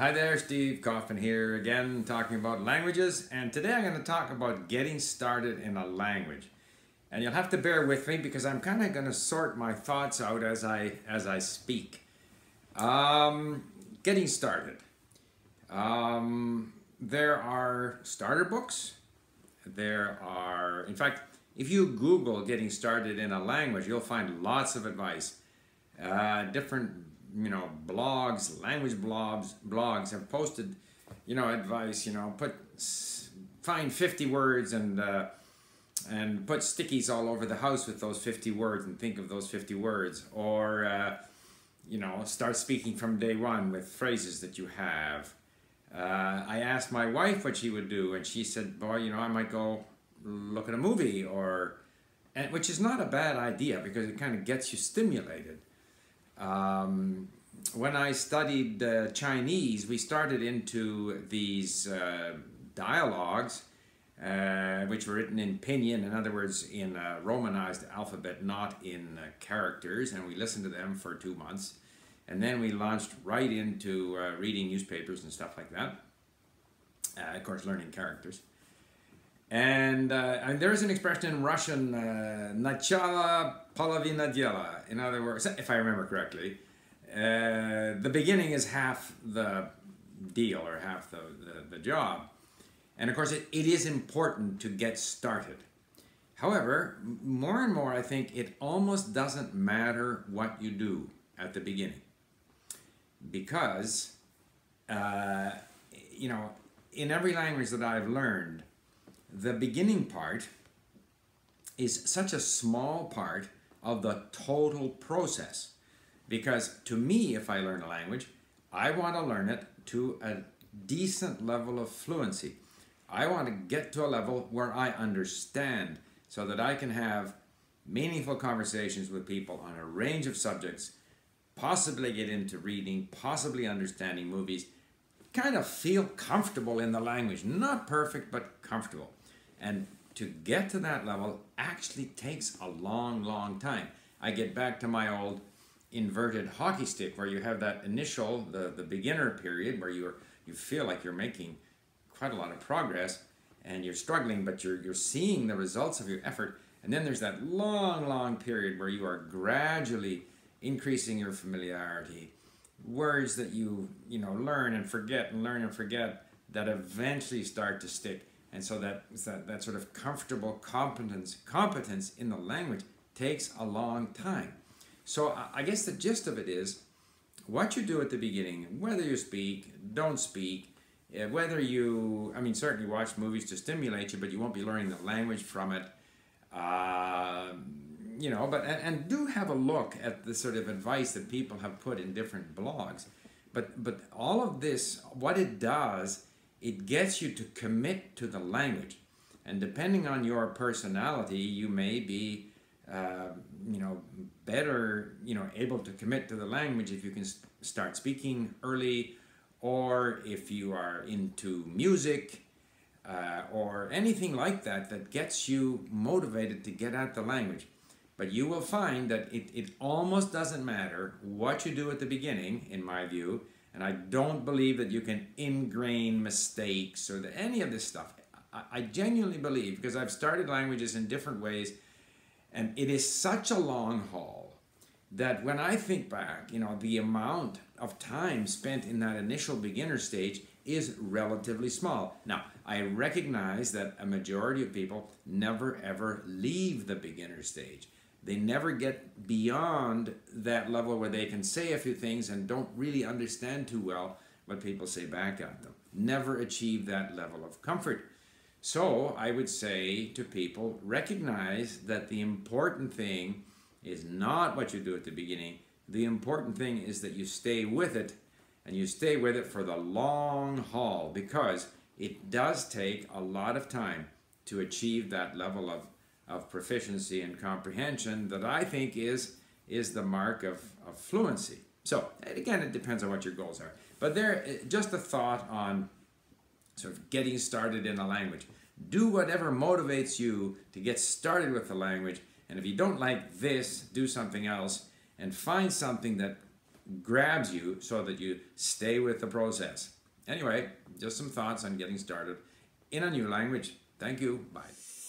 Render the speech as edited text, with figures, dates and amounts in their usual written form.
Hi there, Steve Kaufman here again, talking about languages, and today I'm going to talk about getting started in a language. And you'll have to bear with me because I'm kind of going to sort my thoughts out as I speak. Getting started. There are starter books. In fact, if you Google getting started in a language, you'll find lots of advice. Different blogs, language blogs have posted, advice, find 50 words and put stickies all over the house with those 50 words and think of those 50 words, or, start speaking from day one with phrases that you have. I asked my wife what she would do, and she said, boy, I might go look at a movie, which is not a bad idea because it kind of gets you stimulated. When I studied Chinese, we started into these dialogues, which were written in pinyin, in other words, in a romanized alphabet, not in characters, and we listened to them for 2 months. And then we launched right into reading newspapers and stuff like that. Of course, learning characters. And there's an expression in Russian, "Начало половина дела." In other words, if I remember correctly, the beginning is half the deal or half the job. And of course, it is important to get started. However, more and more, I think it almost doesn't matter what you do at the beginning. Because, in every language that I've learned, the beginning part is such a small part of the total process. Because to me, if I learn a language, I want to learn it to a decent level of fluency. I want to get to a level where I understand so that I can have meaningful conversations with people on a range of subjects, possibly get into reading, possibly understanding movies, kind of feel comfortable in the language. Not perfect, but comfortable. And to get to that level actually takes a long, long time. I get back to my old inverted hockey stick where you have that initial, the beginner period where you feel like you're making quite a lot of progress and you're struggling, but you're seeing the results of your effort. And then there's that long, long period where you are gradually increasing your familiarity. Words that you learn and forget and learn and forget that eventually start to stick. And so that sort of comfortable competence in the language takes a long time. So I guess the gist of it is what you do at the beginning, whether you speak, don't speak, whether you, certainly watch movies to stimulate you, but you won't be learning the language from it. And do have a look at the sort of advice that people have put in different blogs. But all of this, what it does, it gets you to commit to the language. And depending on your personality, you may be, better, able to commit to the language if you can start speaking early, or if you are into music, or anything like that gets you motivated to get at the language. But you will find that it almost doesn't matter what you do at the beginning, in my view, and I don't believe that you can ingrain mistakes or any of this stuff. I genuinely believe, because I've started languages in different ways, and it is such a long haul that when I think back, the amount of time spent in that initial beginner stage is relatively small. Now, I recognize that a majority of people never ever leave the beginner stage. They never get beyond that level where they can say a few things and don't really understand too well what people say back at them. Never achieve that level of comfort. So I would say to people, recognize that the important thing is not what you do at the beginning. The important thing is that you stay with it, and you stay with it for the long haul, because it does take a lot of time to achieve that level of proficiency and comprehension that I think is the mark of fluency. So again, it depends on what your goals are. But just a thought on sort of getting started in a language. Do whatever motivates you to get started with the language, and if you don't like this, do something else, and find something that grabs you so that you stay with the process. Anyway, just some thoughts on getting started in a new language. Thank you. Bye.